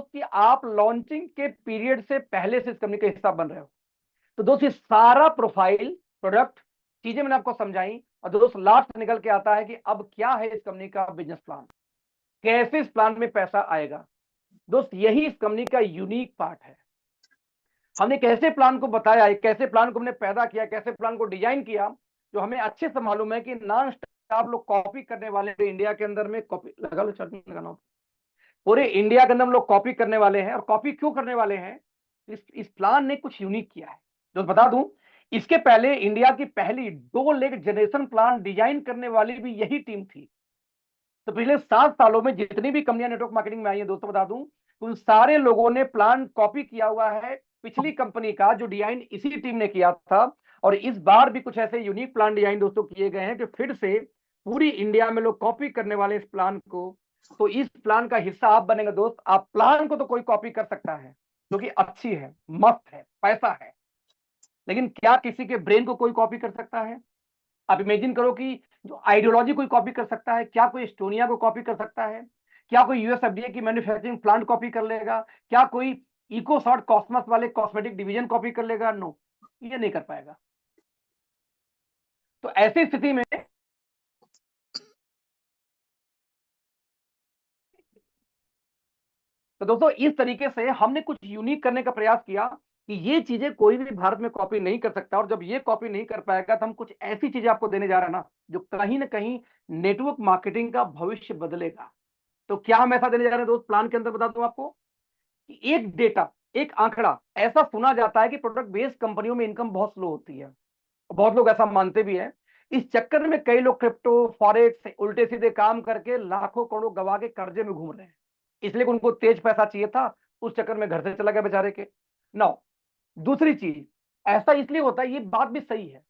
दोस्त कि आप लॉन्चिंग के पीरियड से पहले से इस कंपनी का हिस्सा बन रहे हो। तो दोस्त ये सारा प्रोफाइल, प्रोडक्ट, चीजें मैंने आपको समझाई, और दोस्त लास्ट निकल के आता है कि अब क्या है इस कंपनी का बिजनेस प्लान, कैसे इस प्लान में पैसा आएगा। दोस्त यही इस कंपनी का यूनिक पार्ट है। हमने कैसे प्लान को बताया, कैसे प्लान को हमने पैदा किया, कैसे प्लान को डिजाइन किया, जो हमें अच्छे से मालूम है कि नॉन स्टॉप लोग कॉपी करने वाले हैं। इंडिया के अंदर में कॉपी लगा लो, चटनी लगाना, पूरे इंडिया के अंदर हम लोग कॉपी करने वाले हैं। और कॉपी क्यों करने वाले हैं? इस प्लान ने कुछ यूनिक किया है। जो बता दूं, इसके पहले इंडिया की पहली 2 लेग जनरेशन प्लान डिजाइन करने वाली भी यही टीम थी। तो पिछले 7 सालों में जितनी भी कंपनियां नेटवर्क मार्केटिंग में आई है दोस्तों, बता दूं, उन सारे लोगों ने प्लान कॉपी किया हुआ है पिछली कंपनी का, जो डिजाइन इसी टीम ने किया था। और इस बार भी कुछ ऐसे यूनिक प्लान डिजाइन दोस्तों किए गए हैं कि फिर से पूरी इंडिया में लोग कॉपी करने वाले इस प्लान को। तो इस प्लान का हिस्सा आप बनेंगे दोस्त। आप प्लान को तो कोई कॉपी कर सकता है, क्योंकि अच्छी है, मस्त है, पैसा है, लेकिन क्या किसी के ब्रेन को कोई कॉपी कर सकता है? आप इमेजिन करो कि जो आइडियोलॉजी कोई कॉपी कर सकता है? क्या कोई एस्टोनिया को कॉपी कर सकता है? क्या कोई यूएस एफडीए की मैन्युफैक्चरिंग प्लांट कॉपी कर लेगा? क्या कोई इकोसॉर्ट कॉस्मस वाले कॉस्मेटिक डिवीजन कॉपी कर लेगा? नो, ये नहीं कर पाएगा। तो ऐसी स्थिति में तो दोस्तों इस तरीके से हमने कुछ यूनिक करने का प्रयास किया कि ये चीजें कोई भी भारत में कॉपी नहीं कर सकता। और जब ये कॉपी नहीं कर पाएगा तो हम कुछ ऐसी चीजें आपको देने जा रहे हैं ना, जो कहीं ना कहीं नेटवर्क मार्केटिंग का भविष्य बदलेगा। तो क्या हम ऐसा देने जा रहे हैं दोस्त? प्लान के अंदर बता दूं आपको कि एक डेटा, एक आंकड़ा, ऐसा सुना जाता है कि प्रोडक्ट बेस्ड कंपनियों में इनकम बहुत स्लो होती है। बहुत लोग ऐसा मानते भी हैं। इस चक्कर में कई लोग क्रिप्टो, फॉरेक्स, उल्टे सीधे काम करके लाखों करोड़ गवा के कर्जे में घूम रहे हैं। इसलिए उनको तेज पैसा चाहिए था, उस चक्कर में घर से चला गया बेचारे के। नौ, दूसरी चीज, ऐसा इसलिए होता है, ये बात भी सही है।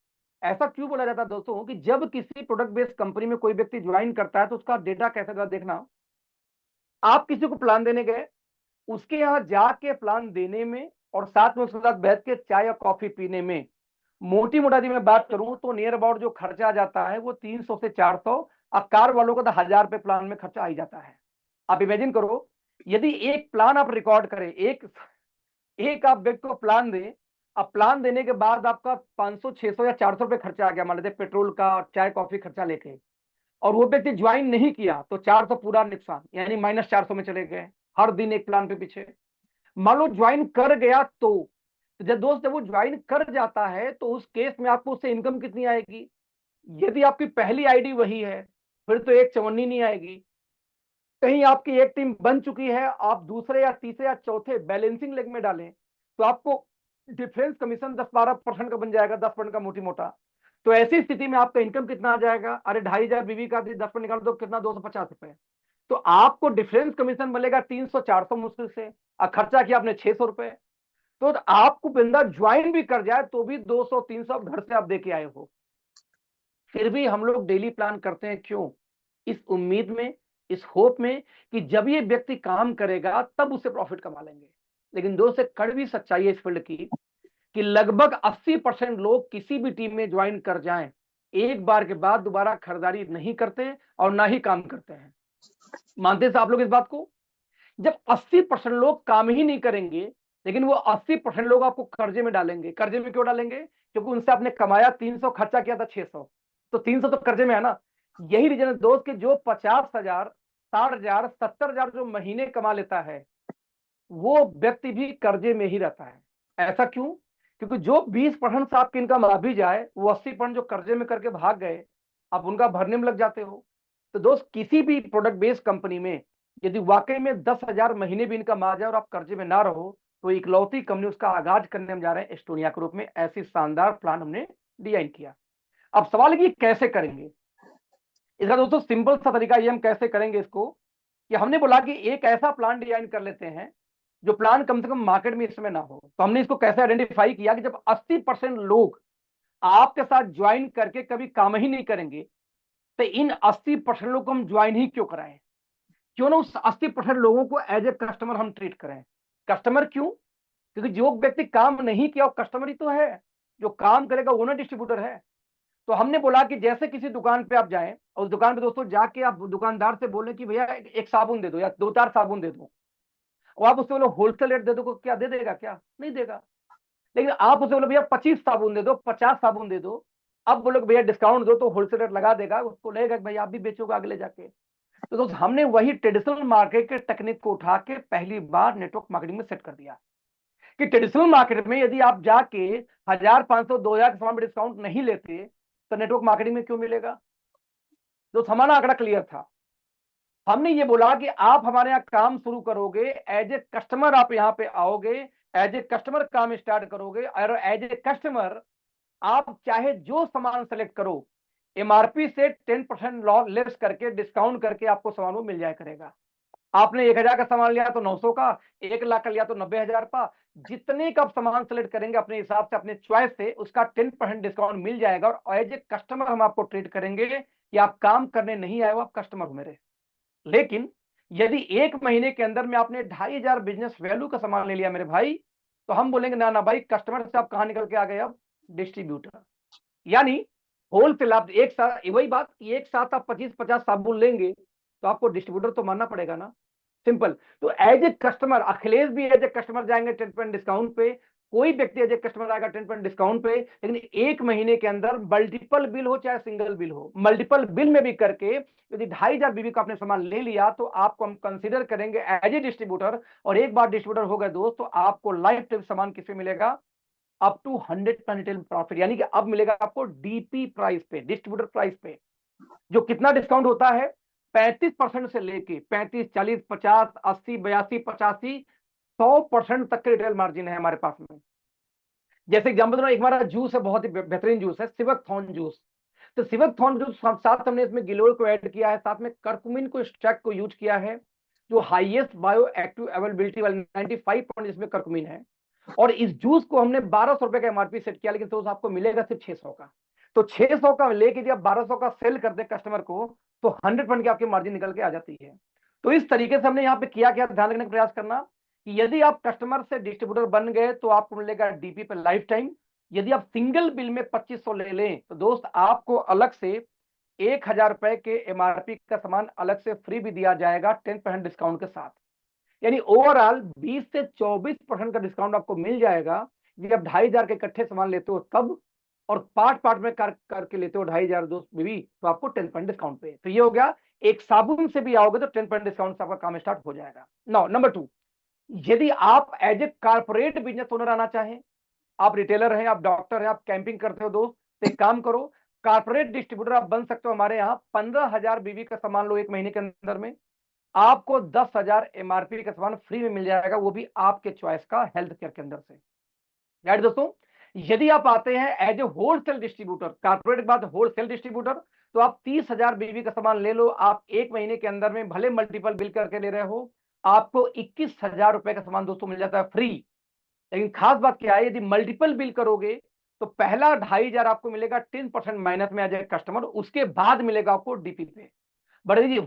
ऐसा क्यों बोला जाता है दोस्तों कि जब किसी प्रोडक्ट बेस्ड कंपनी में कोई व्यक्ति ज्वाइन करता है तो उसका डेटा कैसे देखना। आप किसी को प्लान देने गए, उसके यहाँ जाके प्लान देने में और साथ में उसके साथ बैठ के चाय या कॉफी पीने में, मोटी मोटा जी मैं बात करूं तो नियर अबाउट जो खर्चा आ जाता है वो 300 से 400। और कार वालों का तो 1000 रुपए प्लान में खर्चा आ ही जाता है। आप इमेजिन करो, यदि एक प्लान आप रिकॉर्ड करें, एक एक आप व्यक्ति को प्लान दें, अब प्लान देने के बाद आपका 500, 600 या 400 रुपए खर्चा आ गया, मान लीजिए पेट्रोल का, चाय कॉफी खर्चा लेके, और वो व्यक्ति ज्वाइन नहीं किया तो 400 पूरा नुकसान, यानी -400 में चले गए हर दिन एक प्लान पे पीछे। मान लो ज्वाइन कर गया तो जब दोस्त, जब वो ज्वाइन कर जाता है तो उस केस में आपको उससे इनकम कितनी आएगी? यदि आपकी पहली आईडी वही है, फिर तो एक चवन्नी नहीं आएगी। कहीं आपकी एक टीम बन चुकी है, आप दूसरे या तीसरे या चौथे बैलेंसिंग लेग में डालें तो आपको डिफरेंस कमीशन 10-12% का बन जाएगा, 10% का मोटी मोटा। तो ऐसी स्थिति में आपका इनकम कितना आ जाएगा? अरे 2500 बीवी का 10% निकाल दो, कितना? 250 रुपए। तो आपको डिफरेंस कमीशन मिलेगा 300-400 मुश्किल से, और खर्चा किया आपने 600 रुपए। तो आपको बंदा ज्वाइन भी कर जाए तो भी 200-300 घर से आप दे के आए हो। फिर भी हम लोग डेली प्लान करते हैं, क्यों? इस उम्मीद में, इस होप में कि जब ये व्यक्ति काम करेगा तब उससे प्रॉफिट कमा लेंगे। लेकिन दोस्त एक कड़वी सच्चाई है इस फील्ड की कि लगभग 80% लोग किसी भी टीम में ज्वाइन कर जाएं, एक बार के बाद दोबारा खरीदारी नहीं करते और ना ही काम करते हैं। मानते हैं आप लोग इस बात को? जब 80% लोग काम ही नहीं करेंगे, लेकिन वो 80% लोग आपको कर्जे में डालेंगे। कर्जे में क्यों डालेंगे? क्योंकि उनसे आपने कमाया 300, खर्चा किया था 600, तो 300 तो कर्जे में है ना। यही रीजन है दोस्त कि जो 50,000, 60,000, 70,000 जो महीने कमा लेता है, वो व्यक्ति भी कर्जे में ही रहता है। ऐसा क्यों? क्योंकि जो 20% से आपकी इनकम आ भी जाए, वो 80% जो कर्जे में करके भाग गए, आप उनका भरने में लग जाते हो। तो दोस्त किसी भी प्रोडक्ट बेस्ड कंपनी में यदि वाकई में 10,000 महीने भी इनकम आ जाए और आप कर्जे में ना रहो, तो इकलौती कंपनी उसका आगाज करने हम जा रहे हैं एस्टोनिया के रूप में। ऐसी शानदार प्लान हमने डिजाइन किया। अब सवाल है कि कैसे करेंगे इसका? दोस्तों सिंपल सा तरीका ये, हम कैसे करेंगे इसको, कि हमने बोला कि एक ऐसा प्लान डिजाइन कर लेते हैं जो प्लान कम से कम मार्केट में इस समय ना हो। तो हमने इसको कैसे आइडेंटिफाई किया कि जब 80% लोग आपके साथ ज्वाइन करके कभी काम ही नहीं करेंगे, तो इन 80% लोग को हम ज्वाइन ही क्यों कराएं? क्यों ना उस 80% लोगों को एज ए कस्टमर हम ट्रीट करें। कस्टमर क्यों? क्योंकि जो व्यक्ति काम नहीं किया वो कस्टमर ही तो है, जो काम करेगा वो ना डिस्ट्रीब्यूटर है। तो हमने बोला कि जैसे किसी दुकान पे आप जाएं और उस दुकान पे दोस्तों जाके आप दुकानदार से बोलें कि भैया एक साबुन दे दो या 2-4 साबुन दे दो। और आप उससे बोलो होलसेल रेट दे दो, क्या दे देगा? क्या नहीं देगा। लेकिन आप उससे बोलो भैया 25 साबुन दे दो, 50 साबुन दे दो, अब बोलो भैया डिस्काउंट दो, तो होलसेल रेट लगा देगा, उसको लगेगा कि भाई आप भी बेचोगे आगे ले जाके। तो दोस्त हमने वही ट्रेडिशनल मार्केट के टेक्निक को उठा के पहली बार नेटवर्क मार्केटिंग में सेट कर दिया कि ट्रेडिशनल मार्केट में यदि आप जाके 1500 2000 के सामान में डिस्काउंट नहीं लेते तो नेटवर्क मार्केटिंग में क्यों मिलेगा? दोस्त हमारा आंकड़ा क्लियर था। हमने ये बोला कि आप हमारे यहाँ काम शुरू करोगे, एज ए कस्टमर आप यहाँ पे आओगे, एज ए कस्टमर काम स्टार्ट करोगे, और एज ए कस्टमर आप चाहे जो सामान सेलेक्ट करो, एमआरपी से 10% लेस करके, डिस्काउंट करके आपको सामान वो मिल जाया करेगा। आपने 1000 का सामान लिया तो 900 का, 1 लाख का लिया तो 90,000 का, जितने का आप सामान सेलेक्ट करेंगे अपने हिसाब से, अपने चॉइस से, उसका 10% डिस्काउंट मिल जाएगा। और एज ए कस्टमर हम आपको ट्रीट करेंगे कि आप काम करने नहीं आए हो, आप कस्टमर हो मेरे। लेकिन यदि 1 महीने के अंदर में आपने 2500 बिजनेस वैल्यू का सामान ले लिया मेरे भाई, तो हम बोलेंगे ना ना भाई, कस्टमर से आप कहां निकल के आ गए, अब डिस्ट्रीब्यूटर। यानी होलसेल आप एक साथ, वही बात, एक साथ आप 25-50 साबुन लेंगे तो आपको डिस्ट्रीब्यूटर तो मानना पड़ेगा ना, सिंपल। तो एज ए कस्टमर, अखिलेश भी एज ए कस्टमर जाएंगे 10% डिस्काउंट पे, कोई व्यक्ति एज ए कस्टमर आएगा 10% डिस्काउंट पे। लेकिन 1 महीने के अंदर मल्टीपल बिल हो चाहे सिंगल बिल हो, मल्टीपल बिल में भी करके यदि 2500 बीबी का आपने सामान ले लिया तो आपको हम कंसीडर करेंगे एज ए डिस्ट्रीब्यूटर। और एक बार डिस्ट्रीब्यूटर हो गए दोस्त, तो आपको लाइफ टाइम सामान किससे मिलेगा? अप टू 100% प्रॉफिट, यानी कि अब मिलेगा आपको डीपी प्राइस पे, डिस्ट्रीब्यूटर प्राइस पे। जो कितना डिस्काउंट होता है? 35% से लेके 35, 40, 50, 80, 82, 85, 100% तक के रिटेल मार्जिन है हमारे पास में। जैसे एग्जाम्पल दूं, एक हमारा जूस है, बहुत ही बेहतरीन जूस है, सिवक थॉर्न जूस। तो सिवक थॉर्न जूस साथ हमने इसमें गिलोय को ऐड किया है, साथ में कर्कुमिन को स्ट्रैक को यूज किया है, जो हाईएस्ट बायो एक्टिव अवेलेबिलिटी वाली 95 इसमें कर्कुमिन है। और इस जूस को हमने 1200 रुपए का एमआरपी सेट किया, लेकिन तो आपको मिलेगा सिर्फ 600 का। तो 600 का लेके जब 1200 का सेल कर दे कस्टमर को, तो 100% की आपकी मार्जिन निकल के आ जाती है। तो इस तरीके से हमने यहाँ पे किया, क्या ध्यान रखने का प्रयास करना कि यदि आप कस्टमर से डिस्ट्रीब्यूटर बन गए तो आपको मिलेगा डीपी पे लाइफ टाइम। यदि आप सिंगल बिल में 2500 ले लें तो दोस्त आपको अलग से 1000 रुपए के एमआरपी का सामान अलग से फ्री भी दिया जाएगा 10% डिस्काउंट के साथ। यानी ओवरऑल 20 से 24% का डिस्काउंट आपको मिल जाएगा। ये आप 2500 के इकट्ठे सामान लेते हो तब, और पार्ट पार्ट में करके लेते हो 2500 दोस्त बीवी, तो आपको 10% डिस्काउंट पे। तो ये हो गया, एक साबुन से भी आओगे तो 10% डिस्काउंट से आपका काम स्टार्ट हो जाएगा। नाउ नंबर 2, यदि आप as a corporate business owner आना चाहें, आप रिटेलर हैं, आप डॉक्टर हैं, आप कैंपिंग करते हो दोस्त, तो एक काम करो, कारपोरेट डिस्ट्रीब्यूटर आप बन सकते हो हमारे यहाँ। 15,000 बीवी का सामान लो 1 महीने के अंदर में, आपको 10,000 एमआरपी का सामान फ्री में मिल जाएगा, वो भी आपके चॉइस का, हेल्थ केयर के अंदर से। राइट दोस्तों, यदि आप आते हैं as a wholesale distributor, corporate के बाद होलसेल डिस्ट्रीब्यूटर, तो आप 30,000 बीवी का सामान ले लो, आप 1 महीने के अंदर में भले मल्टीपल बिल करके ले रहे हो, आपको 21,000 रुपए का सामान दोस्तों मिल जाता है फ्री। लेकिन खास बात क्या है, यदि मल्टीपल बिल करोगे तो पहला 2500 आपको मिलेगा 10% माइनस में एज ए कस्टमर, उसके बाद मिलेगा आपको डीपी पे। बट यदि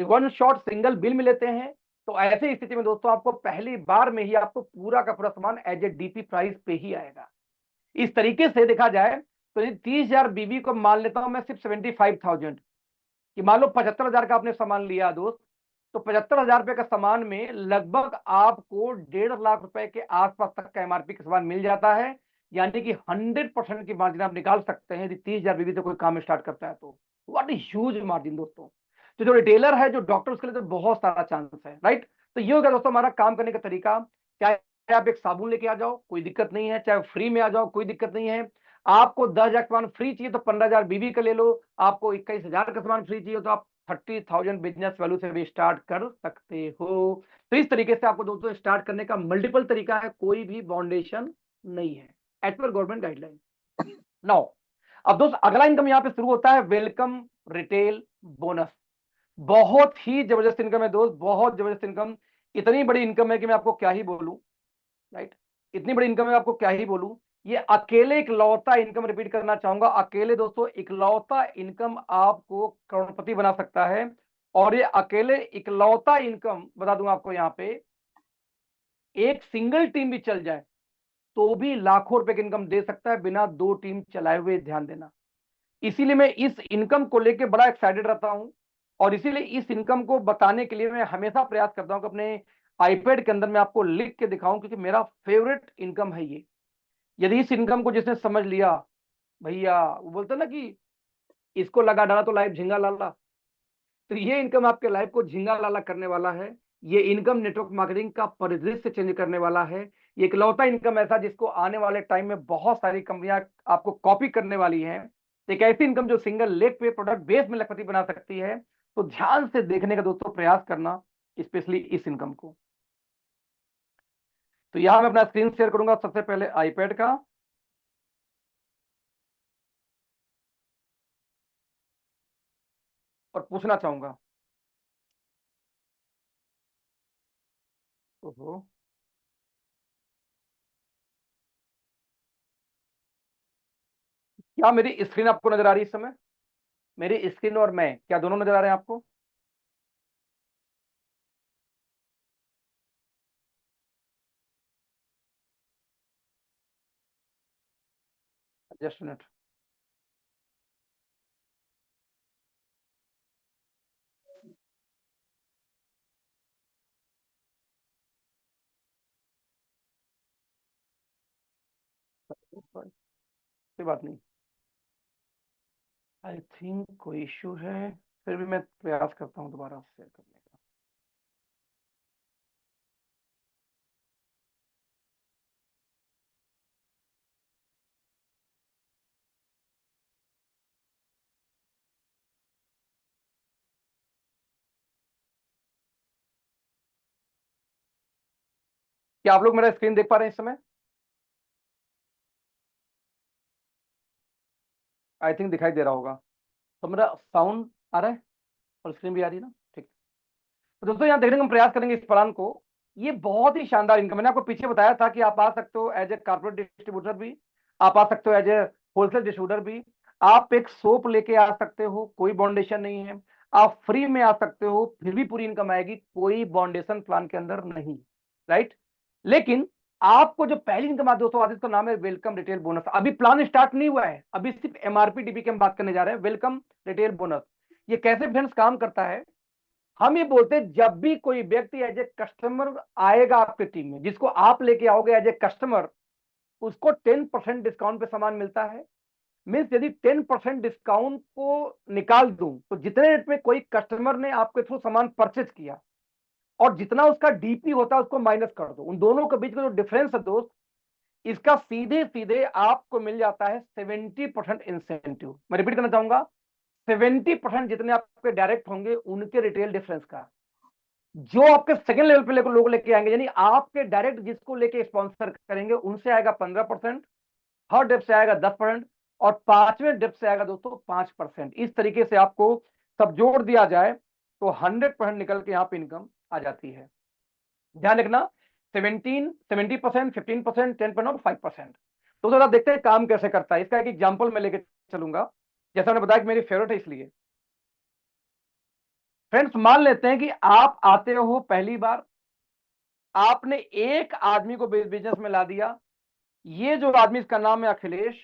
वन शॉट सिंगल बिल में लेते हैं तो ऐसी स्थिति में दोस्तों आपको पहली बार में ही आपको पूरा का पूरा सामान एज ए डीपी प्राइस पे ही आएगा। इस तरीके से देखा जाए तो यदि 30,000 बीबी को मान लेता हूं मैं सिर्फ 75,000, कि मान लो 75,000 का आपने सामान लिया दोस्त, तो 75,000 रुपए का सामान में लगभग आपको 1.5 लाख रुपए के आसपास तक का एमआरपी का सामान मिल जाता है। यानी कि 100% की मार्जिन आप निकाल सकते हैं यदि 30,000 बीबी से कोई काम स्टार्ट करता है तो। व्हाट इज ह्यूज मार्जिन दोस्तों। तो जो रिटेलर है, जो डॉक्टर, उसके लिए तो बहुत सारा चांस है, राइट। तो ये हो गया दोस्तों हमारा काम करने का तरीका। चाहे आप एक साबुन लेके आ जाओ कोई दिक्कत नहीं है, चाहे फ्री में आ जाओ कोई दिक्कत नहीं है। आपको 10,000 का सामान फ्री चाहिए तो 15,000 बीबी का ले लो, आपको 21,000 का सामान फ्री चाहिए तो आप 30,000 बिजनेस वैल्यू से भी स्टार्ट कर सकते हो। तो इस तरीके से आपको दोस्तों स्टार्ट करने का मल्टीपल तरीका है, कोई भी बाउंडेशन नहीं है, as per government guideline. Now अब दोस्त अगला इनकम यहाँ पे शुरू होता है, वेलकम रिटेल बोनस। बहुत ही जबरदस्त इनकम है दोस्त, बहुत जबरदस्त इनकम। इतनी बड़ी इनकम है कि मैं आपको क्या ही बोलूं, राइट। इतनी बड़ी इनकम है, आपको क्या ही बोलूं। ये अकेले इकलौता इनकम, रिपीट करना चाहूंगा, अकेले दोस्तों इकलौता इनकम आपको करोड़पति बना सकता है। और ये अकेले इकलौता इनकम बता दूंगा आपको, यहाँ पे एक सिंगल टीम भी चल जाए तो भी लाखों रुपए की इनकम दे सकता है बिना 2 टीम चलाए हुए, ध्यान देना। इसीलिए मैं इस इनकम को लेके बड़ा एक्साइटेड रहता हूं, और इसीलिए इस इनकम को बताने के लिए मैं हमेशा प्रयास करता हूं कि अपने आईपैड के अंदर मैं आपको लिख के दिखाऊं, क्योंकि मेरा फेवरेट इनकम है ये। यदि इस इनकम को जिसने समझ लिया, भैया वो बोलते हैं ना कि इसको लगा डाला तो लाइफ झिंगा लाला, तो ये इनकम आपके लाइफ को झिंगा लाला करने वाला है। ये इनकम नेटवर्क मार्केटिंग का परिदृश्य चेंज करने वाला है। ये इकलौता इनकम ऐसा जिसको आने वाले टाइम में बहुत सारी कंपनियां आपको कॉपी करने वाली हैं। एक ऐसी इनकम जो सिंगल लेग पे प्रोडक्ट बेस में लखपति बना सकती है। तो ध्यान से देखने का दोस्तों प्रयास करना, स्पेशली इस इनकम को। तो यहां मैं अपना स्क्रीन शेयर करूंगा सबसे पहले आईपैड का। और पूछना चाहूंगा, ओहो, क्या मेरी स्क्रीन आपको नजर आ रही है इस समय? मेरी स्क्रीन और मैं क्या दोनों नजर आ रहे हैं आपको? Just minute. कोई बात नहीं, आई थिंक कोई इश्यू है। फिर भी मैं प्रयास करता हूँ दोबारा शेयर करने का। क्या आप लोग मेरा स्क्रीन देख पा रहे हैं इस समय? आई थिंक दिखाई दे रहा होगा। तो मेरा साउंड आ रहा है और स्क्रीन भी आ रही है ना? ठीक। तो दोस्तों यहाँ देखने का हम प्रयास करेंगे इस प्लान को। ये बहुत ही शानदार इनकम, मैंने आपको पीछे बताया था कि आप आ सकते हो एज ए कारपोरेट डिस्ट्रीब्यूटर भी, आप आ सकते हो एज ए होलसेल डिस्ट्रीब्यूटर भी। आप एक सोप लेके आ सकते हो, कोई बाउंडेशन नहीं है। आप फ्री में आ सकते हो, फिर भी पूरी इनकम आएगी, कोई बाउंडेशन प्लान के अंदर नहीं। राइट। लेकिन आपको जो पहली इनकम आती है दोस्तों, आती है, उसका नाम है वेलकम रिटेल बोनस। अभी प्लान स्टार्ट नहीं हुआ है, अभी सिर्फ एमआरपी डीपी की हम बात करने जा रहे हैं। वेलकम रिटेल बोनस ये कैसे फ्रेंड्स काम करता है? हम ये बोलते हैं जब भी कोई व्यक्ति एज ए कस्टमर आएगा आपके टीम में, जिसको आप लेके आओगे एज ए कस्टमर, उसको 10% डिस्काउंट पे सामान मिलता है। मीन्स यदि 10% डिस्काउंट को निकाल दूं तो जितने रेट में कोई कस्टमर ने आपके थ्रू सामान परचेज किया और जितना उसका डीपी होता है उसको माइनस कर दो, उन दोनों के बीच का जो डिफरेंस है दोस्त, इसका सीधे सीधे आपको मिल जाता है 70% इंसेंटिव। मैं रिपीट करना चाहूंगा, 70% जितने आपके डायरेक्ट होंगे उनके रिटेल डिफरेंस का, जो आपके सेकंड लेवल पे लोग लेके आएंगे, यानी आपके डायरेक्ट जिसको लेके स्पॉन्सर करेंगे उनसे आएगा 15%, थर्ड डेप से आएगा 10%, और पांचवें डेप से आएगा दोस्तों 5%। इस तरीके से आपको सब जोड़ दिया जाए तो 100% निकल के यहाँ पे इनकम आ जाती है। ध्यान रखना, 70%, 15%, 10% और 5%। तो जरा देखते हैं काम कैसे करता है। इसका एक एग्जाम्पल मैं लेके चलूंगा, जैसा मैंने बताया कि मेरी फेवरेट है इसलिए। फ्रेंड्स मान लेते हैं कि आप आते हो पहली बार, आपने एक आदमी को बिजनेस में ला दिया। ये जो आदमी, इसका नाम है अखिलेश।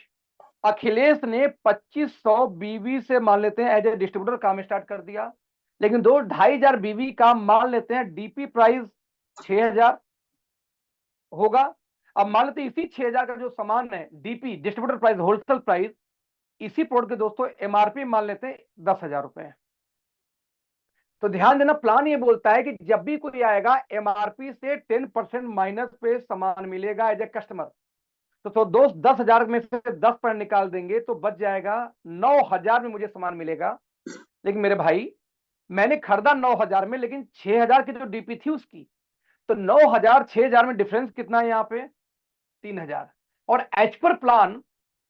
अखिलेश ने 2500 बीवी से मान लेते हैं एज ए डिस्ट्रीब्यूटर काम स्टार्ट कर दिया। लेकिन दो 2500 बीवी का मान लेते हैं डीपी प्राइस 6000 होगा। अब मान लेते हैं इसी 6000 का जो सामान है DP distributor price wholesale price, इसी प्रोडक्ट के दोस्तों एमआरपी मान लेते हैं 10,000 रुपए। तो ध्यान देना, प्लान ये बोलता है कि जब भी कोई आएगा एमआरपी से 10% माइनस पे सामान मिलेगा एज ए कस्टमर। तो दोस्त 10,000 में से 10% निकाल देंगे तो बच जाएगा 9,000 में मुझे सामान मिलेगा। लेकिन मेरे भाई, मैंने खरीदा 9,000 में, लेकिन 6,000 की जो डीपी थी उसकी, तो 9,000 6,000 में डिफरेंस कितना है यहाँ पे? 3,000। और एज पर प्लान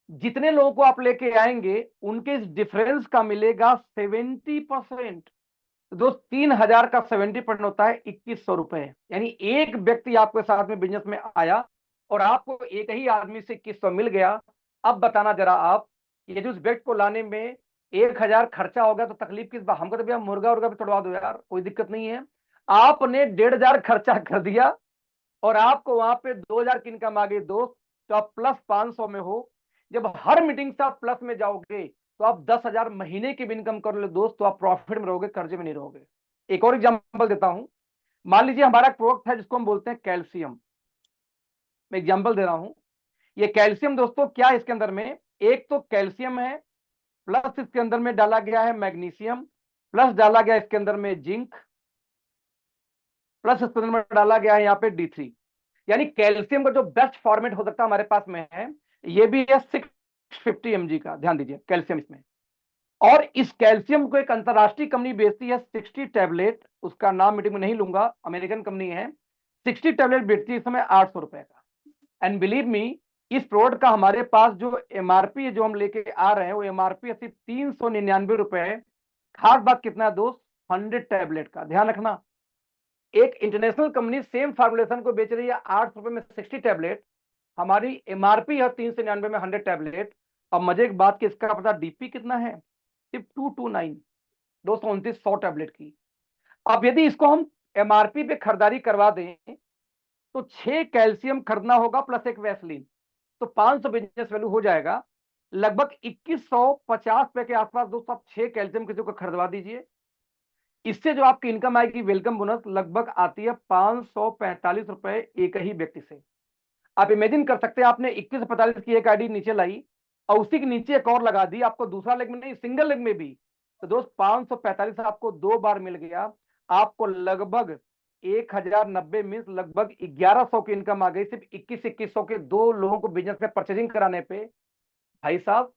जितने लोगों को आप लेके आएंगे उनके इस डिफरेंस का मिलेगा 70%। तो दोस्त 3,000 का 70% होता है 2,100 रुपए। यानी एक व्यक्ति आपके साथ में बिजनेस में आया और आपको एक ही आदमी से 2,100 मिल गया। अब बताना जरा आप, यदि उस व्यक्ति को लाने में 1,000 खर्चा हो गया तो तकलीफ किस बात? हमको तो भैया मुर्गा उर्गा भी तोड़वा दो यार, कोई दिक्कत नहीं है। आपने 1,500 खर्चा कर दिया और आपको वहां पे 2,000 की इनकम आ गई दोस्त, तो आप प्लस 500 में हो। जब हर मीटिंग से आप प्लस में जाओगे तो आप 10,000 महीने की भी इनकम कर लो दोस्त, तो आप प्रॉफिट में रहोगे, कर्जे में नहीं रहोगे। एक और एग्जांपल देता हूं। मान लीजिए हमारा प्रोडक्ट है जिसको हम बोलते हैं कैल्शियम। मैं एग्जांपल दे रहा हूं। ये कैल्शियम दोस्तों क्या है इसके अंदर में, एक तो कैल्शियम है, प्लस इसके अंदर में डाला गया है मैग्नीशियम, प्लस डाला गया इसके अंदर में जिंक, प्लस इसके अंदर में डाला गया है यहाँ पे D3। यानी कैल्शियम का जो बेस्ट फॉर्मेट हो सकता है हमारे पास में है, ये भी है 650 mg का, ध्यान दीजिए कैल्शियम इसमें। और इस कैल्शियम को एक अंतरराष्ट्रीय कंपनी बेचती है 60 टैबलेट, उसका नाम मीटिंग में नहीं लूंगा, अमेरिकन कंपनी है। 60 टैबलेट बेचती है इस समय 800 रुपए का। एंड बिलीव मी, इस प्रोडक्ट का हमारे पास जो एमआरपी है जो हम लेके आ रहे हैं, वो एमआरपी है सिर्फ 399 रुपए। खास बात कितना है दोस्त, 100 टैबलेट का, ध्यान रखना। एक इंटरनेशनल कंपनी सेम फॉर्मुलेशन को बेच रही है 800 रुपए में 60 टैबलेट, हमारी एमआरपी है 399 में 100 टैबलेट। अब मजे की बात कि इसका पता डीपी कितना है, सिर्फ 229, 229 100 टैबलेट की। अब यदि इसको हम एमआरपी पे खरीदारी करवा दें तो 6 कैल्शियम खरीदना होगा प्लस एक वैसलीन, तो 500 बिजनेस वैल्यू हो जाएगा लगभग 2150 रुपए के आसपास। दोस्तों आप 6 कैल्शियम किसी को खरीदवा दीजिए, इससे जो आपकी इनकम आएगी वेलकम बोनस लगभग आती है 545 रुपए एक ही व्यक्ति से। आप इमेजिन कर सकते हैं, आपने 2145 की एक आईडी नीचे लाई और उसी के नीचे एक और लगा दी, आपको दूसरा लेग में नहीं सिंगल लेग में भी, तो दोस्त 545 आपको 2 बार मिल गया। आपको लगभग 1090 मीन लगभग 1100 की इनकम आ गई सिर्फ 2100 के 2 लोगों को बिजनेस में परचेजिंग कराने पे। भाई साहब,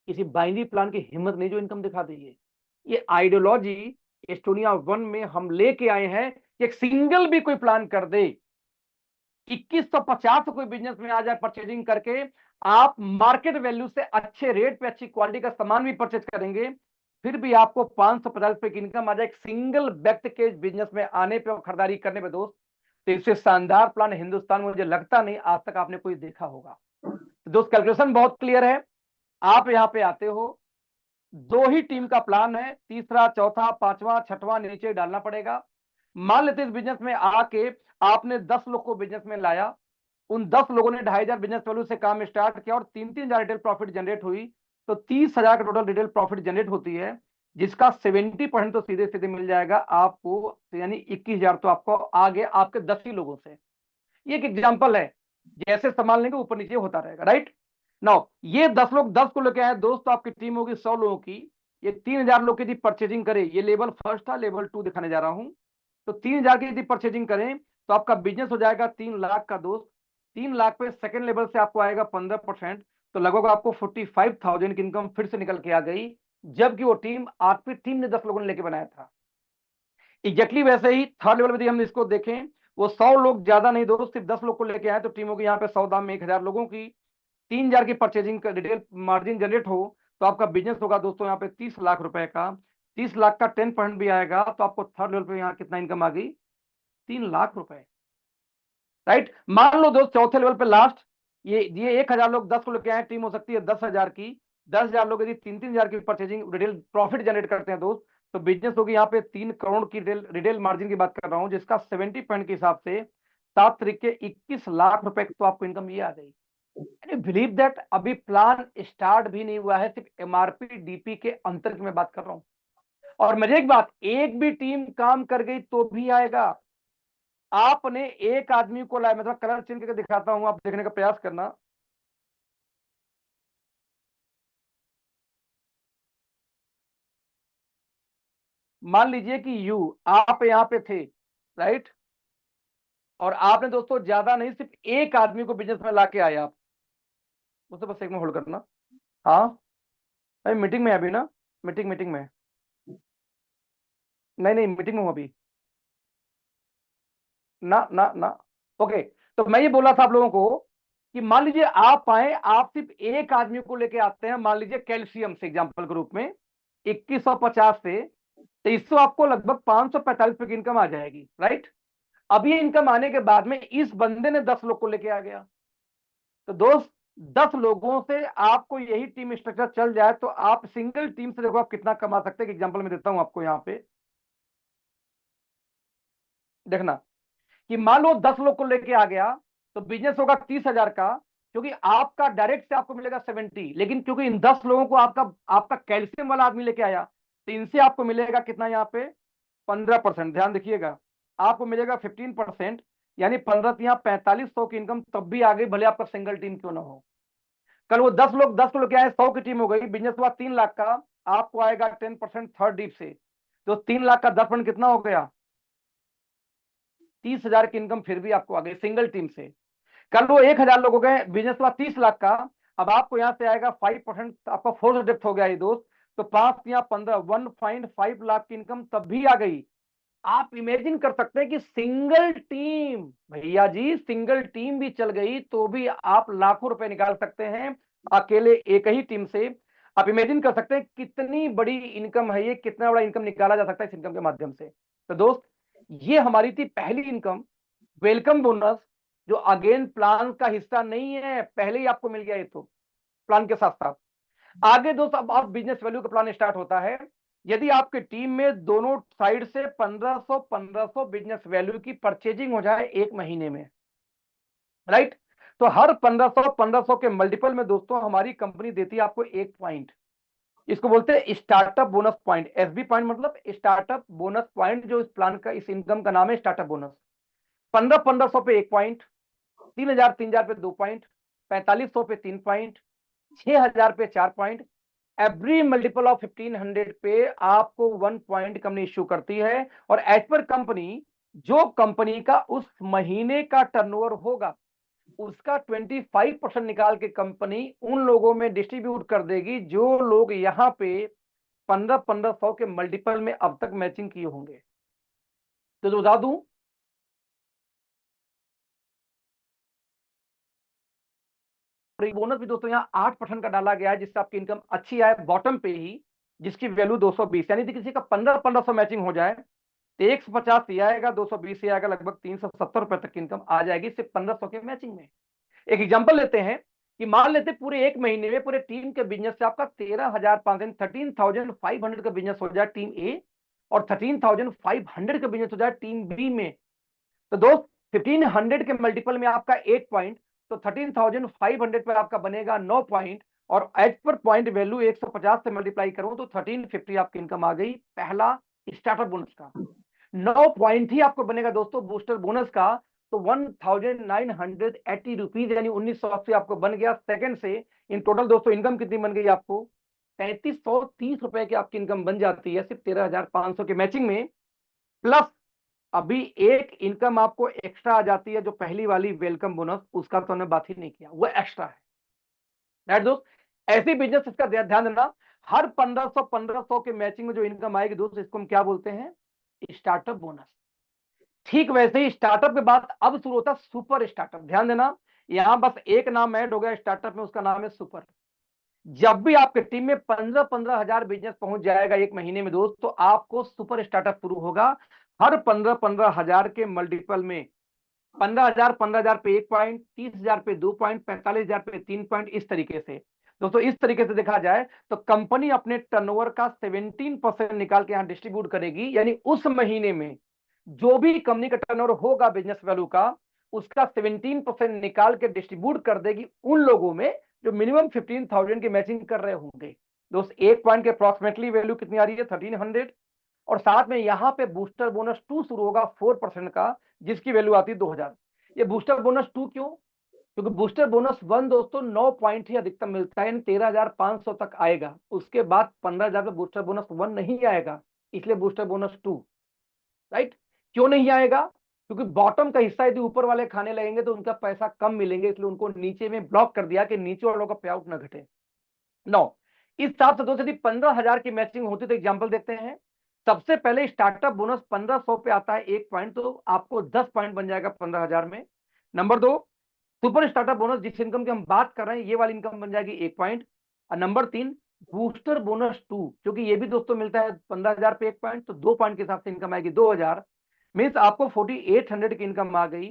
किसी बाइनरी प्लान की हिम्मत नहीं जो इनकम दिखा दीजिए। ये आइडियोलॉजी एस्टोनिया 1 में हम लेके आए हैं कि एक सिंगल भी कोई प्लान कर दे, 2150 कोई बिजनेस में आ जाए परचेजिंग करके, आप मार्केट वैल्यू से अच्छे रेट पे अच्छी क्वालिटी का सामान भी परचेज करेंगे, फिर भी आपको 550 रुपए की इनकम आ जाए एक सिंगल व्यक्ति के बिजनेस में आने पे और खरीदारी करने पे दोस्त। तो इससे शानदार प्लान हिंदुस्तान में मुझे लगता नहीं आज तक आपने कोई देखा होगा। तो दोस्त कैलकुलेशन बहुत क्लियर है। आप यहाँ पे आते हो, 2 ही टीम का प्लान है, तीसरा चौथा पांचवा छठवां नीचे डालना पड़ेगा। मान लेते इस बिजनेस में आके आपने 10 लोग को बिजनेस में लाया, उन 10 लोगों ने 2500 बिजनेस वैल्यू से काम स्टार्ट किया और 3-3000 रिटेल प्रॉफिट जनरेट हुई, तो 30,000 का टोटल रिटेल प्रॉफिट जनरेट होती है, जिसका 70% तो सीधे सीधे मिल जाएगा आपको, यानी 21,000 तो आपको आगे आपके 10 ही लोगों से। ये एक एग्जाम्पल है, जैसे संभाल लेंगे ऊपर नीचे होता रहेगा, राइट। नाउ ये 10 लोग 10 को लेके आए दोस्त, तो आपकी टीम होगी 100 लोगों की। ये 3000 लोग की यदि परचेजिंग करे, ये लेवल फर्स्ट था, लेवल 2 दिखाने जा रहा हूं। तो 3000 की यदि परचेजिंग करें तो आपका बिजनेस हो जाएगा 3 लाख का दोस्त। 3 लाख पे सेकंड लेवल से आपको आएगा 15%, तो लगभग आपको 45,000 की इनकम फिर से निकल के आ गई, जबकि वो टीम आपकी टीम ने 10 लोगों ने लेके बनाया था। एग्जैक्टली वैसे ही थर्ड लेवल यदि हम इसको देखें, वो 100 लोग ज्यादा नहीं दोस्त, सिर्फ 10 लोग को लेके आए, तो टीम होगी यहाँ पे 100 दाम में 1000 लोगों की। 3000 की परचेजिंग का रिटेल मार्जिन जनरेट हो तो आपका बिजनेस होगा दोस्तों यहाँ पे 30 लाख रुपए का। 30 लाख का 10% भी आएगा तो आपको थर्ड लेवल पे यहाँ कितना इनकम आ गई, 3 लाख रुपए, राइट। मान लो दोस्त चौथे लेवल पे लास्ट, ये 1000 लोग 10 को लेके आए, टीम हो सकती है 10,000 की। 10,000 लोग यदि 3-3,000 की परचेजिंग रिटेल प्रॉफिट जनरेट करते हैं दोस्त, तो बिजनेस होगी यहाँ पे 3 करोड़ की रिटेल मार्जिन की बात कर रहा हूँ, जिसका 70% के हिसाब से 7 तरीके 21 लाख रुपए तो आपको इनकम ये आ गई। बिलीव दैट अभी प्लान स्टार्ट भी नहीं हुआ है, सिर्फ एमआरपी डीपी के अंतर की मैं बात कर रहा हूं। और मेरी एक बात, एक भी टीम काम कर गई तो भी आएगा। आपने एक आदमी को लाया, मतलब कलर चेंज करके दिखाता हूं, आप देखने का प्रयास करना। मान लीजिए कि यू आप यहां पे थे, राइट, और आपने दोस्तों ज्यादा नहीं सिर्फ एक आदमी को बिजनेस में लाके आए आप, उससे बस एक में होल्ड करना। हाँ भाई मीटिंग में है अभी ना, मीटिंग में है। नहीं नहीं मीटिंग में हूं अभी, ना ना ना। ओके, तो मैं ये बोला था आप लोगों को कि मान लीजिए आप आए, आप सिर्फ एक आदमी को लेके आते हैं, मान लीजिए कैल्शियम से एग्जांपल के रूप में 2150 से, तो इससे आपको लगभग 545 रुपए की इनकम आ जाएगी, राइट। अब ये इनकम आने के बाद में इस बंदे ने 10 लोग को लेके आ गया, तो दोस्त 10 लोगों से आपको यही टीम स्ट्रक्चर चल जाए तो आप सिंगल टीम से देखो आप कितना कमा सकते हैं। एग्जाम्पल में देता हूं आपको, यहां पे देखना कि मान लो 10 लोग को लेके आ गया तो बिजनेस होगा 30,000 का, क्योंकि आपका डायरेक्ट से आपको मिलेगा 70, लेकिन क्योंकि इन 10 लोगों को आपका आपका कैल्शियम वाला आदमी लेके आया, तो इनसे आपको मिलेगा कितना यहाँ पे 15%, ध्यान देखिएगा। आपको मिलेगा 15%, यानी 15 की इनकम तब भी आ गई, भले आपका सिंगल टीम क्यों ना हो। कल वो 10 लोग क्या है, 100 की टीम हो गई, बिजनेस हुआ 3 लाख का, आपको आएगा 10% थर्ड डीप से, तो 3 लाख का 10% कितना हो गया, 30,000 की इनकम फिर भी आपको आ गई सिंगल टीम से। कल वो 1,000 लोग हो गए, बिजनेस हुआ 30 लाख का, अब आपको यहां से आएगा 5%, आपका फोर्थ डेप्थ हो गया ये दोस्त, तो 5 या 15, 1.5 लाख की इनकम तब भी आ गई। आप इमेजिन कर सकते हैं कि सिंगल टीम, भैया जी सिंगल टीम भी चल गई तो भी आप लाखों रुपए निकाल सकते हैं अकेले एक ही टीम से। आप इमेजिन कर सकते हैं कितनी बड़ी इनकम है ये, कितना बड़ा इनकम निकाला जा सकता है इस इनकम के माध्यम से। तो दोस्त, ये हमारी थी पहली इनकम, वेलकम बोनस, जो अगेन प्लान का हिस्सा नहीं है, पहले ही आपको मिल गया ये तो प्लान के साथ साथ। आगे दोस्त अब बिजनेस वैल्यू का प्लान स्टार्ट होता है। यदि आपके टीम में दोनों साइड से 1500 बिजनेस वैल्यू की परचेजिंग हो जाए एक महीने में, राइट, तो हर 1500 के मल्टीपल में दोस्तों हमारी कंपनी देती है आपको एक पॉइंट, इसको बोलते हैं startup bonus point, SB point मतलब स्टार्टअप बोनस पॉइंट, जो इस प्लान का इस इनकम का नाम है स्टार्टअप बोनस। 1500 पे एक पॉइंट, 3,000 पे 2 पॉइंट, 4500 पे 3 पॉइंट, 6,000 पे 4 पॉइंट, एवरी मल्टीपल ऑफ 1500 पे आपको 1 पॉइंट कंपनी इश्यू करती है। और एज पर कंपनी, जो कंपनी का उस महीने का टर्नओवर होगा उसका 25% निकाल के कंपनी उन लोगों में डिस्ट्रीब्यूट कर देगी जो लोग यहां पे 1500 के मल्टीपल में अब तक मैचिंग किए होंगे। तो बता दूं, बोनस भी दोस्तों यहाँ 8% का डाला गया है, जिससे आपकी इनकम अच्छी आए बॉटम पे ही, जिसकी वैल्यू 220, यानी किसी का 1500 मैचिंग हो जाए तो 150 ये आएगा, 220 ये आएगा, लगभग 370 रुपए तक की इनकम आ जाएगी सिर्फ 1500 के मैचिंग में। एक एग्जांपल लेते हैं कि मान लेते पूरे एक महीने में पूरे टीम के बिजनेस से आपका 13,500 का बिजनेस हो जाए टीम ए, और 13,500 का बिजनेस हो जाए टीम बी में। तो दोस्त 1500 के मल्टीपल में आपका 8 पॉइंट, तो 13,500 पर आपका बनेगा 9 पॉइंट, और एज पर पॉइंट वैल्यू 150 से मल्टीप्लाई करूं तो 1350 आपकी इनकम आ गई पहला स्टार्टअप बोनस का। 9 पॉइंट ही आपको बनेगा दोस्तों बूस्टर बोनस का, तो 1980 रुपीज यानी 1980 आपको बन गया सेकंड से। इन टोटल दोस्तों इनकम कितनी बन गई आपको, 3,330 रुपए की आपकी इनकम बन जाती है सिर्फ 13,500 के मैचिंग में। प्लस अभी एक इनकम आपको एक्स्ट्रा आ जाती है, जो पहली वाली वेलकम बोनस, उसका तो हमने बात ही नहीं किया, वो एक्स्ट्रा है। राइट दोस्त, ऐसी बिजनेस इसका ध्यान देना, हर 1500 के मैचिंग में जो इनकम आएगी दोस्त, इसको हम क्या बोलते हैं, स्टार्टअप बोनस। ठीक वैसे ही स्टार्टअप के बाद अब शुरू होता है सुपर स्टार्टअप। ध्यान देना, यहां बस एक नाम ऐड हो गया स्टार्टअप में, उसका नाम है सुपर। जब भी आपके टीम में 15-15 हजार बिजनेस पहुंच जाएगा एक महीने में दोस्त, तो आपको सुपर स्टार्टअप शुरू होगा। हर 15-15 हजार के मल्टीपल में 15,000 पे 1 पॉइंट, 30,000 पे 2 पॉइंट, 45,000 पे 3 पॉइंट, इस तरीके से दोस्तों। इस तरीके से देखा जाए तो कंपनी अपने टर्नओवर का 17% निकाल के यहां डिस्ट्रीब्यूट करेगी, यानी उस महीने में जो भी कंपनी का टर्नओवर होगा बिजनेस वैल्यू का, उसका 17% निकाल के डिस्ट्रीब्यूट कर देगी उन लोगों में जो मिनिमम 15,000 की मैचिंग कर रहे होंगे। दोस्त 1 पॉइंट के अप्रोक्सीमेटली वैल्यू कितनी आ रही है, 1300, और साथ में यहां पे बूस्टर बोनस 2 शुरू होगा 4% का, जिसकी वैल्यू आती है 2,000। ये बूस्टर बोनस 2 क्यों, क्योंकि बूस्टर बोनस 1 दोस्तों 9 पॉइंट ही अधिकतम मिलता है, यानी 13,500 तक आएगा, उसके बाद 15,000 पे बूस्टर बोनस 1 नहीं आएगा, इसलिए बूस्टर बोनस 2। राइट, क्यों नहीं आएगा, क्योंकि बॉटम का हिस्सा यदि ऊपर वाले खाने लगेंगे तो उनका पैसा कम मिलेंगे, इसलिए उनको नीचे में ब्लॉक कर दिया कि नीचे वालों का पे आउट ना घटे। 9, इस हिसाब से दोस्तों यदि 15,000 की मैचिंग होती तो एग्जाम्पल देखते हैं। सबसे पहले स्टार्टअप बोनस 1500 पे आता है 1 पॉइंट, तो आपको 10 पॉइंट बन जाएगा 15,000 में। नंबर 2, सुपर स्टार्टअप बोनस जिस इनकम की हम बात कर रहे हैं, ये वाली इनकम बन जाएगी 1 पॉइंट। और नंबर 3, बूस्टर बोनस 2, क्योंकि ये भी दोस्तों मिलता है 15,000 पे 1 पॉइंट, तो 2 पॉइंट के हिसाब से इनकम आएगी 2,000। मीन्स आपको 4,800 की इनकम आ गई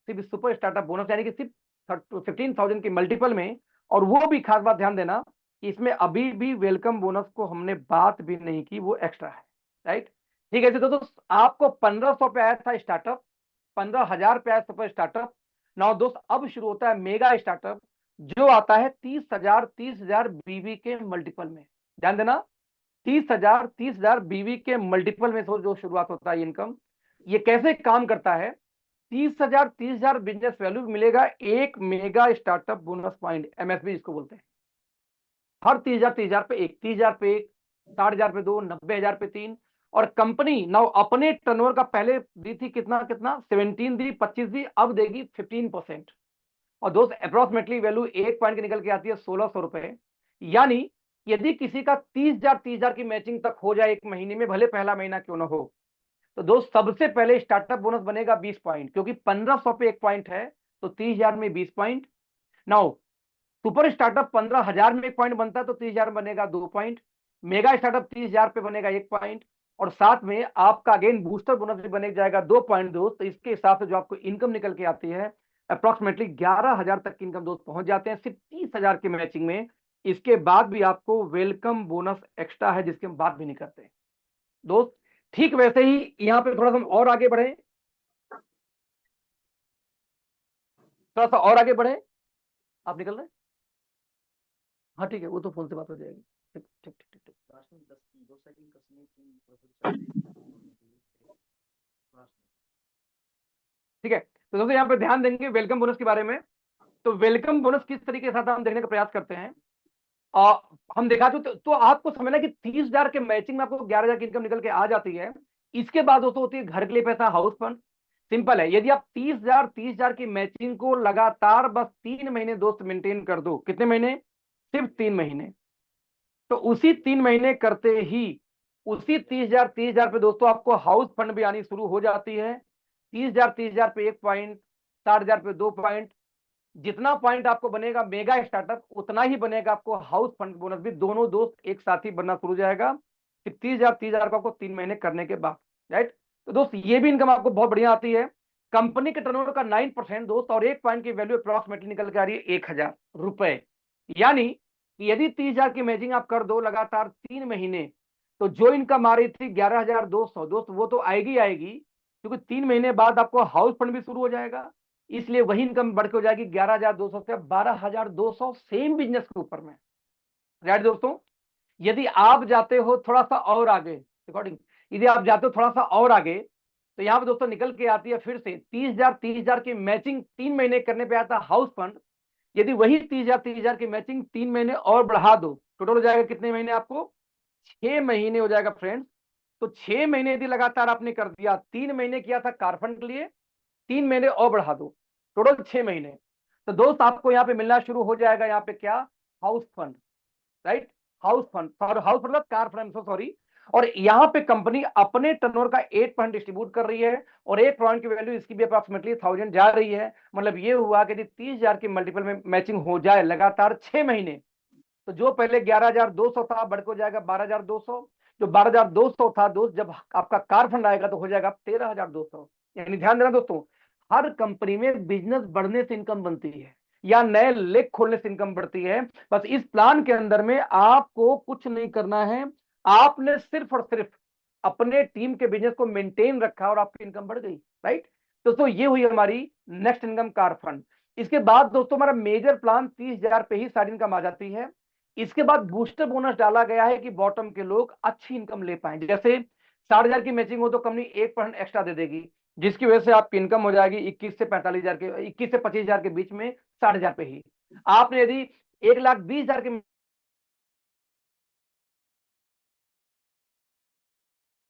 सिर्फ सुपर स्टार्टअप बोनस, यानी कि सिर्फ 15,000 की मल्टीपल में। और वो भी खास बात ध्यान देना, इसमें अभी भी वेलकम बोनस को हमने बात भी नहीं की, वो एक्स्ट्रा है। राइट, ठीक है। तो आपको 1500 पे आया था स्टार्टअप, 15,000 पे आया सुपर स्टार्टअप। नाउ दोस्त अब शुरू होता है मेगा स्टार्टअप, जो आता है 30,000 बीवी के मल्टीपल में। ध्यान देना, 30,000 बीवी के मल्टीपल में जो शुरुआत होता है इनकम। ये कैसे काम करता है, 30,000 बिजनेस वैल्यू मिलेगा एक mega startup bonus point, MSB जिसको बोलते हैं। हर 30,000 पे एक, 30,000 पे एक, 60,000 पे दो, 90,000 पे तीन। और कंपनी नाउ अपने टर्नओवर का पहले दी थी कितना कितना 17 दी, 25 दी, अब देगी 15%। और दोस्त अप्रोक्सीमेटली वैल्यू एक पॉइंट की निकल के आती है 1,600 रुपए। यानी यदि किसी का 30,000 की मैचिंग तक हो जाए एक महीने में, भले पहला महीना क्यों ना हो, तो दोस्त सबसे पहले स्टार्टअप बोनस बनेगा 20 पॉइंट, क्योंकि 1,500 पे एक पॉइंट है तो 30,000 में 20 पॉइंट। नाउ सुपर स्टार्टअप 15,000 में एक पॉइंट बनता है तो 30,000 बनेगा 2 पॉइंट। मेगा स्टार्टअप 30,000 पे बनेगा 1 पॉइंट। और साथ में आपका अगेन बूस्टर बोनस भी बने जाएगा 2 पॉइंट दोस्त। तो इसके हिसाब से जो आपको इनकम निकल के आती है अप्रोक्सीमेटली 11,000 तक की इनकम दोस्त पहुंच जाते हैं सिर्फ 30,000 की मैचिंग में। इसके बाद भी आपको वेलकम बोनस एक्स्ट्रा है जिसकी हम बात भी नहीं करते दोस्त। ठीक वैसे ही यहां पे थोड़ा सा हम और आगे बढ़े, थोड़ा सा और आगे बढ़े। आप निकल रहे हैं? हाँ ठीक है, वो तो फोन से बात हो जाएगी। ठीक ठीक ठीक ठीक ठीक। ठीक है, तो दोस्तों यहाँ पे ध्यान देंगे वेलकम बोनस के बारे में। तो वेलकम बोनस किस तरीके के साथ हम देखने का प्रयास करते हैं। आ, हम देखा तो आपको समझना कि 30,000 के मैचिंग में आपको 11,000 की इनकम निकल के आ जाती है। इसके बाद दोस्तों होती है घर के लिए पैसा, हाउस फंड। सिंपल है, यदि आप 30,000 की मैचिंग को लगातार बस 3 महीने दोस्त मेंटेन कर दो, कितने महीने, सिर्फ 3 महीने, तो उसी 3 महीने करते ही उसी 30,000 पे दोस्तों आपको हाउस फंड भी आनी शुरू हो जाती है। 30,000 पे 1 पॉइंट, 60,000 पे 2 पॉइंट। जितना पॉइंट आपको बनेगा मेगा स्टार्टअप, उतना ही बनेगा आपको हाउस फंड बोनस भी, दोनों दोस्त एक साथ ही बनना शुरू हो जाएगा कि 30,000 को आपको 3 महीने करने के बाद। राइट, तो दोस्त ये भी इनकम आपको बहुत बढ़िया आती है। कंपनी के टर्नओवर का 9% दोस्त, और एक पॉइंट की वैल्यू अप्रोक्सीमेटली निकल के आ रही है 1,000 रुपए। यानी कि यदि 30,000 की मैचिंग आप कर दो लगातार 3 महीने, तो जो इनकम आ रही थी 11,200 दोस्त, वो तो आएगी आएगी, क्योंकि 3 महीने बाद आपको हाउस फंड भी शुरू हो जाएगा। इसलिए वही इनकम बढ़ के हो जाएगी 11,200 से 12,200 सेम बिजनेस के ऊपर में। राइट दोस्तों, यदि आप जाते हो थोड़ा सा और आगे, रिकॉर्डिंग, यदि आप जाते हो थोड़ा सा और आगे, तो यहाँ पे दोस्तों निकल के आती है फिर से 30,000 की मैचिंग 3 महीने करने पे आता है हाउस फंड। यदि वही 30,000 की मैचिंग 3 महीने और बढ़ा दो, टोटल हो जाएगा कितने महीने आपको, 6 महीने हो जाएगा फ्रेंड्स। तो 6 महीने यदि लगातार आपने कर दिया, 3 महीने किया था कार फंड के लिए, 3 महीने और बढ़ा दो, टोटल 6 महीने, तो दोस्त आपको यहाँ पे मिलना शुरू हो जाएगा यहाँ पे क्या, house fund. Right, house fund, house मतलब कार फंड, सॉरी। और यहाँ पे कंपनी अपने टर्नओवर का 8 पॉइंट डिस्ट्रीब्यूट कर रही है, और 1 पॉइंट की वैल्यू इसकी भी अप्रोक्सीमेटली 1,000 जा रही है। मतलब ये हुआ कि 30,000 की मल्टीपल में मैचिंग हो जाए लगातार 6 महीने, तो जो पहले 11,200 था बढ़ के हो जाएगा 12,200। जो 12,200 था दोस्त, जब आपका कार फंड आएगा तो हो जाएगा 13,200। यानी ध्यान देना दोस्तों, हर कंपनी में बिजनेस बढ़ने से इनकम बनती है या नए लेख खोलने से इनकम बढ़ती है। बस इस प्लान के अंदर में आपको कुछ नहीं करना है, आपने सिर्फ और सिर्फ अपने टीम के बिजनेस को मेंटेन रखा और आपकी इनकम बढ़ गई। राइट, दोस्तों ये हुई हमारी नेक्स्ट इनकम कार फंड। इसके बाद दोस्तों हमारा मेजर प्लान 30,000 पे ही सारी इनकम आ जाती है। इसके बाद बूस्टर बोनस डाला गया है कि बॉटम के लोग अच्छी इनकम ले पाए। जैसे 60,000 की मैचिंग हो तो कंपनी 1% एक्स्ट्रा दे देगी, जिसकी वजह से आपकी इनकम हो जाएगी 21 से 45,000 के, 21 से 25,000 के बीच में 60,000 पे ही। आपने यदि 1,20,000 के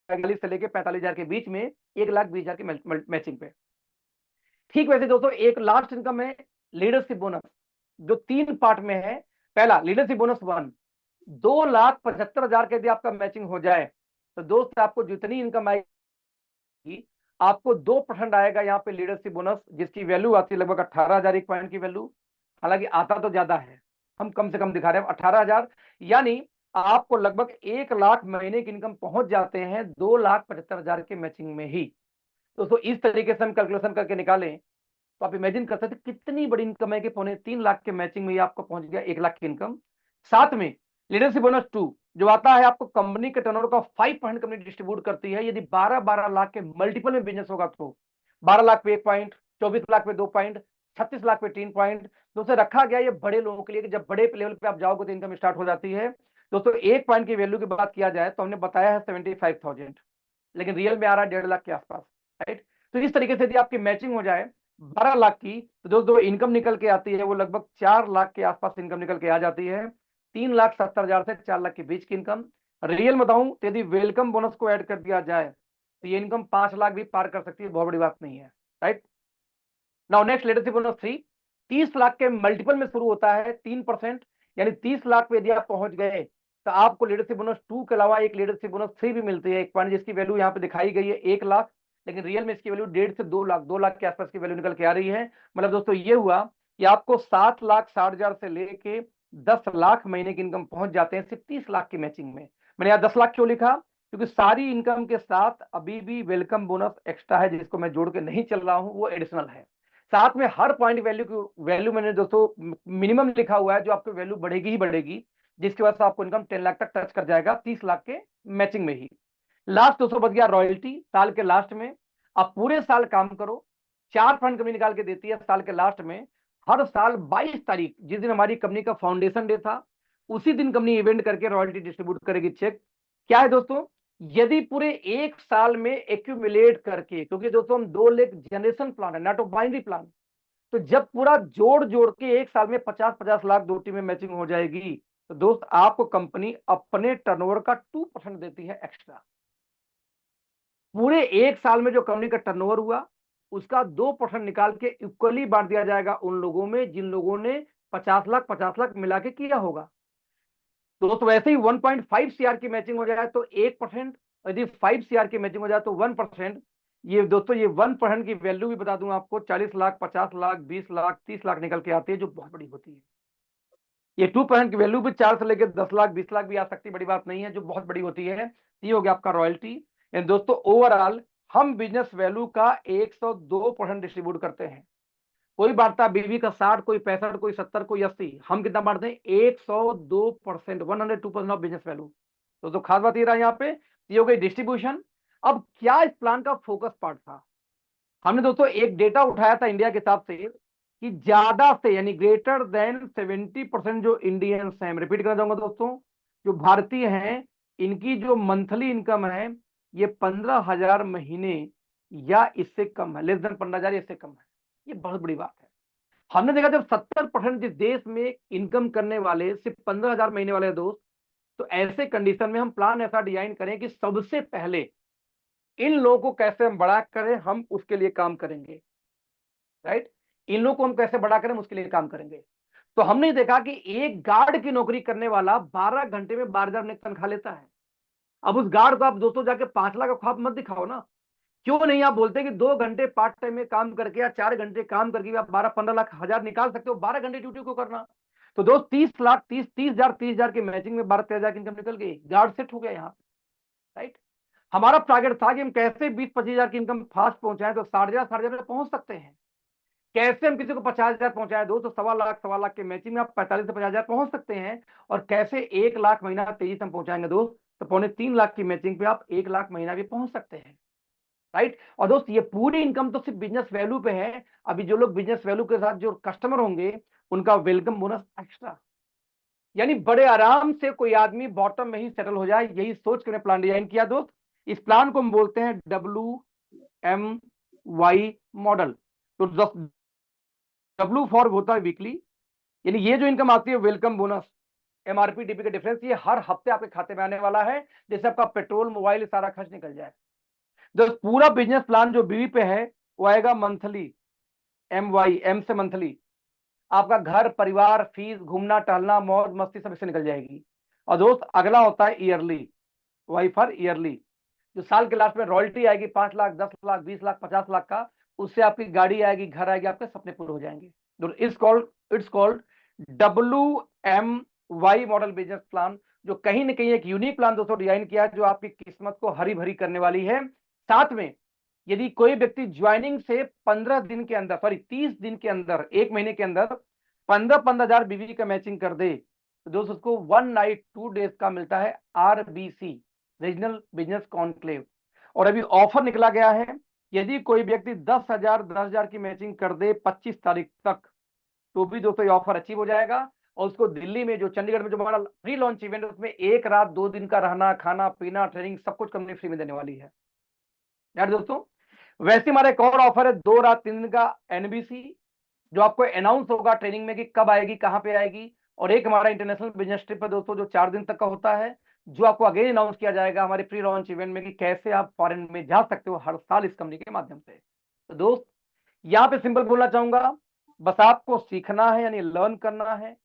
40 से लेकर 45,000 के बीच में 1,20,000 की मैचिंग पे। ठीक वैसे दोस्तों एक लास्ट इनकम है लीडरशिप बोनस, जो 3 पार्ट में है। पहला लीडरशिप बोनस 1, 2,75,000 के यदि आपका मैचिंग हो जाए, तो दोस्त आपको जितनी इनकम आएगी आपको 2% आएगा यहाँ पे लीडरशिप बोनस, जिसकी वैल्यू आती है लगभग 18,000 एक पॉइंट की वैल्यू। हालांकि आता तो ज्यादा है, हम कम से कम दिखा रहे हैं 18,000। यानी आपको लगभग 1 लाख महीने की इनकम पहुंच जाते हैं 2,75,000 के मैचिंग में ही। दोस्तों इस तरीके से हम कैलकुलेशन करके निकालें तो आप इमेजिन कर सकते कितनी बड़ी इनकम है कि 2.25 लाख के मैचिंग में ही आपको पहुंच गया 1 लाख की इनकम। साथ में लीडरशिप बोनस 2 जो आता है आपको कंपनी के टर्नओवर का 5% कंपनी डिस्ट्रीब्यूट करती है। यदि 12-12 लाख के मल्टीपल में बिजनेस होगा तो 12 लाख पे 1 पॉइंट, 24 लाख पे 2 पॉइंट, 36 लाख पे 3 पॉइंट। दोस्तों रखा गया ये बड़े लोगों के लिए कि जब बड़े लेवल पे आप जाओगे तो इनकम स्टार्ट हो जाती है। दोस्तों 1 पॉइंट की वैल्यू की बात किया जाए तो हमने बताया है 75,000, लेकिन रियल में आ रहा है 1.5 लाख के आसपास। राइट। तो इस तरीके से यदि आपकी मैचिंग हो जाए 12 लाख की, तो दोस्तों इनकम निकल के आती है वो लगभग 4 लाख के आसपास इनकम निकल के आ जाती है। 3,70,000 से 4 लाख के बीच की इनकम। रियल बताऊं तो यदि वेलकम बोनस को ऐड कर दिया जाए तो ये इनकम 5 लाख भी पार कर सकती है, बहुत बड़ी बात नहीं है। Right. Now next leadership bonus 3, 30 lakh के मल्टीपल में शुरू होता है 3%, यानी 30 लाख पे यदि आप पहुंच गए तो आपको लीडरशिप बोनस 2 के अलावा एक लीडरशिप बोनस 3 भी मिलती है, एक पॉइंट जिसकी वैल्यू यहाँ पे दिखाई गई है 1 लाख, लेकिन रियल में इसकी वैल्यू 1.5 से 2 लाख, 2 लाख के आसपास की वैल्यू निकल के आ रही है। मतलब दोस्तों ये हुआ कि आपको 7,60,000 से लेके 10 लाख महीने की इनकम पहुंच जाते हैं सिर्फ 30 लाख की मैचिंग में। मैंने यहाँ 10 लाख क्यों लिखा, क्योंकि सारी इनकम के साथ अभी भी वेलकम बोनस एक्स्ट्रा है जिसको मैं जोड़ के नहीं चल रहा हूं, वो एडिशनल है। साथ में हर पॉइंट वैल्यू की वैल्यू मैंने दोस्तों मिनिमम लिखा हुआ है, जो आपकी वैल्यू बढ़ेगी ही बढ़ेगी, जिसके बाद से आपको इनकम 10 लाख तक टच कर जाएगा 30 लाख के मैचिंग में ही। लास्ट दोस्तों बच गया रॉयल्टी साल के लास्ट में। आप पूरे साल काम करो, 4 फंड कंपनी निकाल के देती है साल के लास्ट में। हर साल 22 तारीख, जिस दिन हमारी कंपनी का फाउंडेशन डे था, उसी दिन कंपनी इवेंट करके रॉयल्टी डिस्ट्रीब्यूट करेगी चेक। क्या है दोस्तों, यदि पूरे एक साल में एक्यूमुलेट करके, क्योंकि दोस्तों हम 2 लाख जनरेशन प्लान है, नॉट ऑफ बाइनरी प्लान, तो जब पूरा जोड़ जोड़ के एक साल में 50-50 लाख दो टीम में मैचिंग हो जाएगी, तो दोस्त आपको कंपनी अपने टर्नओवर का 2% देती है एक्स्ट्रा। पूरे एक साल में जो कंपनी का टर्नओवर हुआ उसका 2% निकाल के इक्वली बांट दिया जाएगा उन लोगों में जिन लोगों ने 50 लाख मिला के किया होगा। तो दोस्तों वैसे ही 1.5 सीआर की मैचिंग हो जाए तो 1%, यदि 5 सीआर की मैचिंग हो जाए तो 1%। ये दोस्तों ये 1% की वैल्यू भी बता दूं आपको, 40 लाख, 50 लाख, 20 लाख, 30 लाख निकल के आती है, जो बहुत बड़ी होती है। ये 2% की वैल्यू भी 4 से लेकर 10 लाख, 20 लाख भी आ सकती है, बड़ी बात नहीं है, जो बहुत बड़ी होती है। ये हो गया आपका रॉयल्टी। दोस्तों ओवरऑल हम बिजनेस वैल्यू का 102% डिस्ट्रीब्यूट करते हैं। कोई बांटता बीवी का 60, कोई 65, कोई 70, कोई 80, हम कितना बांटते हैं 102%, 102% ऑफ बिजनेस वैल्यू। तो खास बात ये रहा यहाँ पे, ये हो गई डिस्ट्रीब्यूशन। अब क्या इस प्लान का फोकस पार्ट था, हमने दोस्तों एक डेटा उठाया था इंडिया के हिसाब से कि ज्यादा से यानी ग्रेटर देन 70% जो इंडियंस हैं, रिपीट करना चाहूंगा दोस्तों, जो भारतीय हैं, इनकी जो मंथली इनकम है ये 15,000 महीने या इससे कम है, लेस देन 15,000 इससे कम है। ये बहुत बड़ी बात है। हमने देखा जब 70% जिस देश में इनकम करने वाले सिर्फ 15,000 महीने वाले दोस्त, तो ऐसे कंडीशन में हम प्लान ऐसा डिजाइन करें कि सबसे पहले इन लोगों को कैसे हम बड़ा करें, हम उसके लिए काम करेंगे। राइट। इन लोगों को हम कैसे बड़ा करें, उसके लिए काम करेंगे। तो हमने देखा कि एक गार्ड की नौकरी करने वाला 12 घंटे में 12,000 तनख्वाह लेता है। अब उस गार्ड को आप दोस्तों जाके 5 लाख का ख्वाब मत दिखाओ ना। क्यों नहीं आप बोलते कि 2 घंटे पार्ट टाइम में काम करके या 4 घंटे काम करके आप 12-15 लाख हजार निकाल सकते हो, 12 घंटे ड्यूटी को करना। तो दोस्त 30 लाख, 30,000 की मैचिंग में 12-13,000 की इनकम निकल गई, गार्ड सेट हो गया यहाँ। राइट। हमारा टारगेट था कि हम कैसे 20-25,000 की इनकम फास्ट पहुंचाएं, तो 60,000 में पहुंच सकते हैं। कैसे हम किसी को 50,000 पहुंचाए दोस्तों, 1.25 लाख के मैचिंग में आप 45 से 50,000 पहुंच सकते हैं। और कैसे 1 लाख महीना तेजी से हम पहुंचाएंगे दोस्त, तो 2.25 लाख की मैचिंग पे आप 1 लाख महीना भी पहुंच सकते हैं। राइट। और दोस्त ये पूरी इनकम तो सिर्फ बिजनेस वैल्यू पे है। अभी जो लोग बिजनेस वैल्यू के साथ जो कस्टमर होंगे उनका वेलकम बोनस एक्स्ट्रा, यानी बड़े आराम से कोई आदमी बॉटम में ही सेटल हो जाए, यही सोच के प्लान डिजाइन किया दोस्त। इस प्लान को हम बोलते हैं WMY मॉडल। तो W फॉर होता है वीकली, यानी ये जो इनकम आती है वेलकम बोनस MRP DP का डिफरेंस, ये हर हफ्ते आपके खाते में आने वाला है, जैसे आपका पेट्रोल मोबाइल सारा खर्च निकल जाए। जो पूरा बिजनेस प्लान जो बीवी पे है वो आएगा मंथली, M से मंथली। आपका घर परिवार फीस घूमना टहलना मौज मस्ती सब इससे निकल जाएगी। और दोस्त अगला होता है ईयरली, वाई फॉर ईयरली, जो साल के लास्ट में रॉयल्टी आएगी 5 लाख, 10 लाख, 20 लाख, 50 लाख का, उससे आपकी गाड़ी आएगी, घर आएगी, आपके सपने पूरे हो जाएंगे। It's called WMY model business plan, जो कहीं ना कहीं एक यूनिक प्लान दोस्तों डिजाइन किया है, जो आपकी किस्मत को हरी भरी करने वाली है। साथ में यदि कोई व्यक्ति ज्वाइनिंग से 15 दिन के अंदर, सॉरी 30 दिन के अंदर, एक महीने के अंदर 15,000 बीवी का मैचिंग कर दे, तो दोस्तों उसको 1 नाइट 2 डेज का मिलता है RBC, रीजनल बिजनेस कॉन्क्लेव। और अभी ऑफर निकला गया है, यदि कोई व्यक्ति 10,000 की मैचिंग कर दे 25 तारीख तक, तो भी दोस्तों ये ऑफर अचीव हो जाएगा। और उसको दिल्ली में जो चंडीगढ़ में जो हमारा प्री लॉन्च इवेंट है, उसमें 1 रात 2 दिन का रहना खाना पीना ट्रेनिंग सब कुछ कंपनी फ्री में देने वाली है। यार दोस्तों वैसे हमारा एक और ऑफर है 2 रात 3 दिन का एनबीसी, जो आपको अनाउंस होगा ट्रेनिंग में कि कब आएगी, कहां पे आएगी। और एक हमारा इंटरनेशनल बिजनेस ट्रिप है दोस्तों, जो 4 दिन तक का होता है, जो आपको अगेन अनाउंस किया जाएगा हमारे प्री लॉन्च इवेंट में कि कैसे आप फॉरेन में जा सकते हो हर साल इस कंपनी के माध्यम से। तो दोस्त, यहां पे सिंपल बोलना चाहूंगा, बस आपको सीखना है यानी लर्न करना है,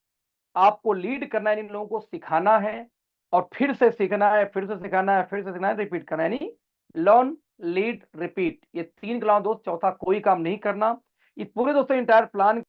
आपको लीड करना है, इन लोगों को सिखाना है, और फिर से सीखना है, फिर से सिखाना है, फिर से सीखना है, रिपीट करना है, यानी लर्न लीड रिपीट, ये 3 के अलावा दोस्त चौथा कोई काम नहीं करना। इस पूरे दोस्तों इंटायर प्लान